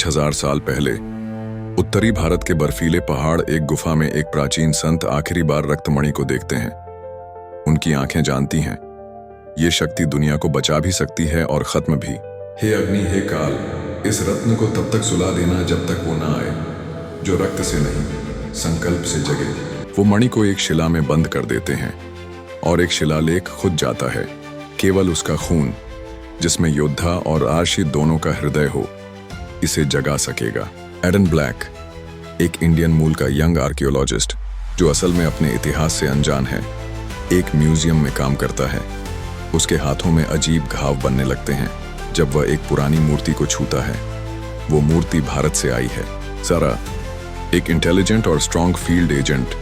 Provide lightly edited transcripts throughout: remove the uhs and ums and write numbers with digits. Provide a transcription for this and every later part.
5000 साल पहले उत्तरी भारत के बर्फीले पहाड़ एक गुफा में एक प्राचीन संत आखिरी बार रक्तमणि को देखते हैं। उनकी आंखें जानती हैं, ये शक्ति दुनिया को बचा भी सकती है और खत्म भी। हे अग्नि, हे काल, इस रत्न को तब तक सुला देना जब तक वो ना आए जो रक्त से नहीं संकल्प से जगे। वो मणि को एक शिला में बंद कर देते हैं और एक शिलालेख खुद जाता है। केवल उसका खून, जिसमें योद्धा और आश्रित दोनों का हृदय हो, इसे जगा सकेगा। एडन ब्लैक, एक इंडियन मूल का यंग आर्कियोलॉजिस्ट जो असल में अपने इतिहास से अनजान है, एक म्यूजियम में काम करता है। उसके हाथों में अजीब घाव बनने लगते हैं जब वह एक पुरानी मूर्ति को छूता है। वो मूर्ति भारत से आई है। सारा, एक इंटेलिजेंट और स्ट्रॉन्ग फील्ड एजेंट,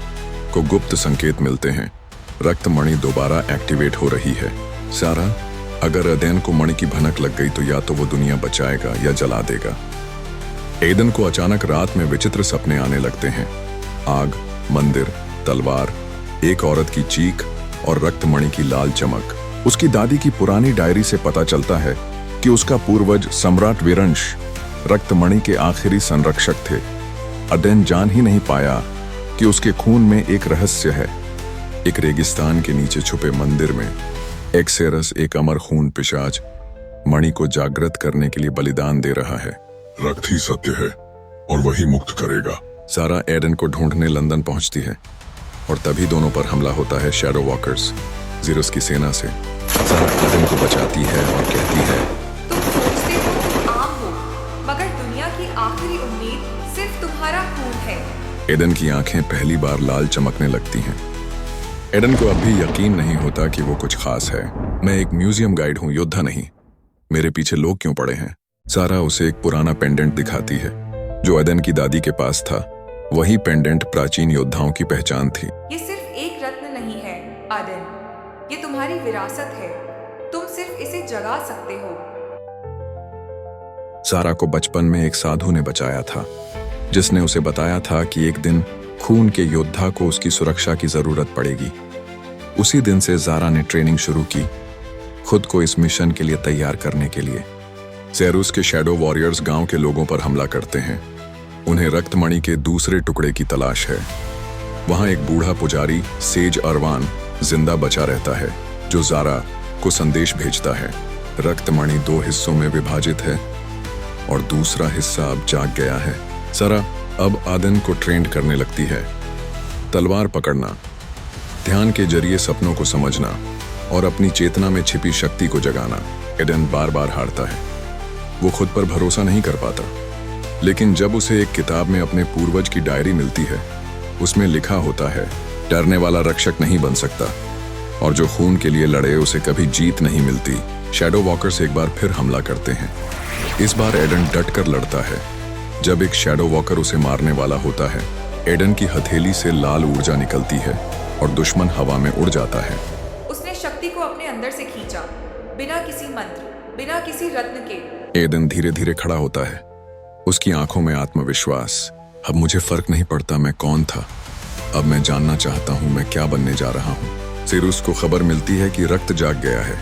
को गुप्त संकेत मिलते हैं। रक्तमणि दोबारा एक्टिवेट हो रही है। सारा, अगर एडन को मणि की भनक लग गई तो या तो वो दुनिया बचाएगा या जला देगा। एडन को अचानक रात में विचित्र सपने आने लगते हैं। आग, मंदिर, तलवार, एक औरत की चीख और रक्तमणि की लाल चमक। उसकी दादी की पुरानी डायरी से पता चलता है कि उसका पूर्वज सम्राट वीरंश रक्तमणि के आखिरी संरक्षक थे। एडन जान ही नहीं पाया कि उसके खून में एक रहस्य है। एक रेगिस्तान के नीचे छुपे मंदिर में एक्सेरस, एक अमर खून पिशाच, मणि को जागृत करने के लिए बलिदान दे रहा है। रक्त ही सत्य है और वही मुक्त करेगा। सारा एडन को ढूंढने लंदन पहुंचती है और तभी दोनों पर हमला होता है शैडो वॉकर्स, ज़ीरस की सेना से। सारा एडन को बचाती है और कहती है, तुम सोचते हो तुम आम हो, मगर दुनिया की आखिरी उम्मीद सिर्फ तुम्हारा खून है। एडन की आंखें पहली बार लाल चमकने लगती हैं। एडन को अब भी यकीन नहीं होता कि वो कुछ खास है। मैं एक म्यूजियम गाइड हूँ, योद्धा नहीं। मेरे पीछे लोग क्यों पड़े हैं? सारा उसे एक पुराना पेंडेंट दिखाती है जो एडन की दादी के पास था। वही पेंडेंट प्राचीन योद्धाओं की पहचान थी। ये सिर्फ एक रत्न नहीं है एडन, ये तुम्हारी विरासत है। तुम सिर्फ इसे जगा सकते हो। सारा को बचपन में एक साधु ने बचाया था, जिसने उसे बताया था कि एक दिन खून के योद्धा को उसकी सुरक्षा की जरूरत पड़ेगी। उसी दिन से ज़ारा ने ट्रेनिंग शुरू की, खुद को इस मिशन के लिए तैयार करने के लिए। ज़ेरुस के शैडो वॉरियर्स गांव के लोगों पर हमला करते हैं। उन्हें रक्तमणि के दूसरे टुकड़े की तलाश है। वहां एक बूढ़ा पुजारी सेज अरवान जिंदा बचा रहता है, जो ज़ारा को संदेश भेजता है। रक्तमणि 2 हिस्सों में विभाजित है और दूसरा हिस्सा अब जाग गया है। ज़ारा अब एडन को ट्रेंड करने लगती है। तलवार पकड़ना, ध्यान के जरिए सपनों को समझना और अपनी चेतना में छिपी शक्ति को जगाना। एडन बार बार हारता है। वो खुद पर भरोसा नहीं कर पाता, लेकिन जब उसे एक किताब में अपने पूर्वज की डायरी मिलती है, उसमें लिखा होता है, डरने वाला रक्षक नहीं बन सकता और जो खून के लिए लड़े उसे कभी जीत नहीं मिलती। शैडो वॉकर्स एक बार फिर हमला करते हैं। इस बार एडन डट कर लड़ता है। जब एक शैडो वॉकर उसे मारने वाला होता है, एडन की हथेली से लाल ऊर्जा निकलती है और दुश्मन हवा में उड़ जाता है। उसने शक्ति को अपने अंदर से खींचा, बिना किसी मंत्र, बिना किसी रत्न के। एडन धीरे धीरे खड़ा होता है, उसकी आंखों में आत्मविश्वास। अब मुझे फर्क नहीं पड़ता मैं कौन था, अब मैं जानना चाहता हूँ मैं क्या बनने जा रहा हूँ। ज़ेरुस को खबर मिलती है कि रक्त जाग गया है।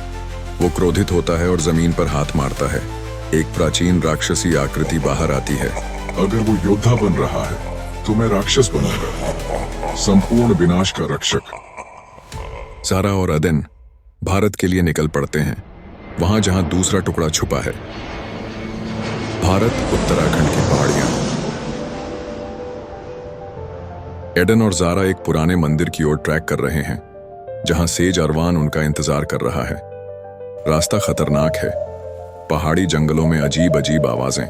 वो क्रोधित होता है और जमीन पर हाथ मारता है। एक प्राचीन राक्षसी आकृति बाहर आती है। अगर वो योद्धा बन रहा है तो मैं राक्षस बनूंगा, संपूर्ण विनाश का रक्षक। सारा और एडन भारत के लिए निकल पड़ते हैं, वहां जहां दूसरा टुकड़ा छुपा है। भारत, उत्तराखंड की पहाड़ियां। एडन और ज़ारा एक पुराने मंदिर की ओर ट्रैक कर रहे हैं, जहां सेज अरवान उनका इंतजार कर रहा है। रास्ता खतरनाक है। पहाड़ी जंगलों में अजीब अजीब आवाजें,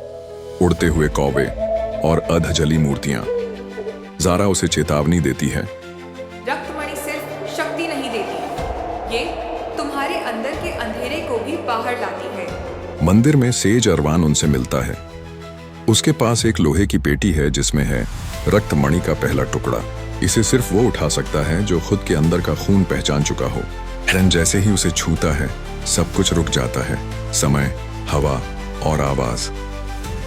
उड़ते हुए कौवे और अधजली मूर्तियां। ज़ारा उसे चेतावनी देती है, रक्तमणि सिर्फ शक्ति नहीं देती, ये तुम्हारे अंदर के अंधेरे को भी बाहर लाती है। मंदिर में सेज अरवान उनसे मिलता है। उसके पास एक लोहे की पेटी है जिसमें है रक्तमणि का पहला टुकड़ा। इसे सिर्फ वो उठा सकता है जो खुद के अंदर का खून पहचान चुका हो। एडन जैसे ही उसे छूता है, सब कुछ रुक जाता है, समय, हवा और आवाज।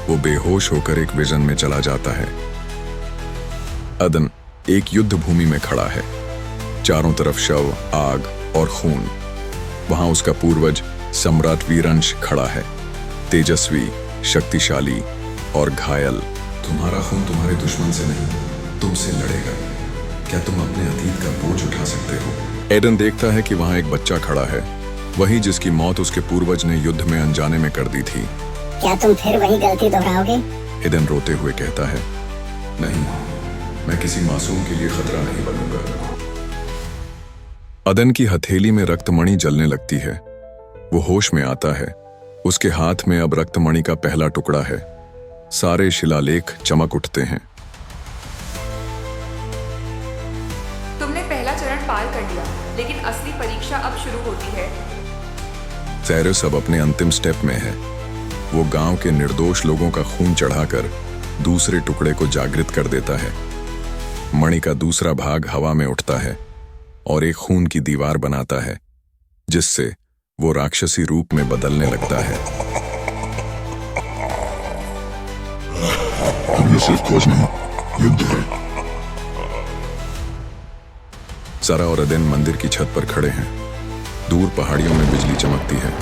वो बेहोश होकर एक विजन में चला जाता है। एडन एक युद्ध भूमि में खड़ा है, चारों तरफ शव, आग और खून। वहां उसका पूर्वज सम्राट वीरंश खड़ा है, तेजस्वी, शक्तिशाली और घायल। तुम्हारा खून तुम्हारे दुश्मन से नहीं, तुमसे लड़ेगा। क्या तुम अपने अतीत का बोझ उठा सकते हो? एडन देखता है कि वहां एक बच्चा खड़ा है, वही जिसकी मौत उसके पूर्वज ने युद्ध में अनजाने में कर दी थी। क्या तुम फिर वही गलती दोहराओगे? एडन रोते हुए कहता है, नहीं, मैं किसी मासूम के लिए खतरा नहीं बनूंगा। अदन की हथेली में रक्तमणि जलने लगती है। वो होश में आता है। उसके हाथ में अब रक्तमणि का पहला टुकड़ा है। सारे शिलालेख चमक उठते हैं। तुमने पहला चरण पार कर लिया, लेकिन असली परीक्षा अब शुरू होती है। सैरस अब अपने अंतिम स्टेप में है। वो गांव के निर्दोष लोगों का खून चढ़ाकर दूसरे टुकड़े को जागृत कर देता है। मणि का दूसरा भाग हवा में उठता है और एक खून की दीवार बनाता है, जिससे वो राक्षसी रूप में बदलने लगता है। अब ये सिर्फ खोज नहीं, युद्ध है। जरा और अदेन मंदिर की छत पर खड़े हैं। दूर पहाड़ियों में बिजली चमकती है।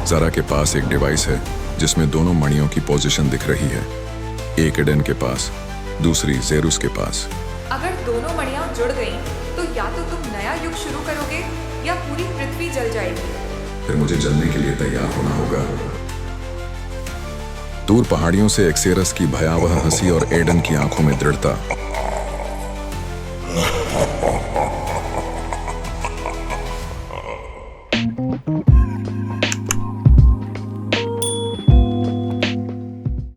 जरा के पास एक डिवाइस है जिसमें दोनों मणियों की पोजीशन दिख रही है, एक एडन के पास, दूसरी जेरुस के पास। अगर दोनों मणियां जुड़ गईं, तो या तो तुम नया युग शुरू करोगे या पूरी पृथ्वी जल जाएगी। फिर मुझे जलने के लिए तैयार होना होगा। दूर पहाड़ियों से एक्सेरस की भयावह हंसी और एडन की आंखों में दृढ़ता।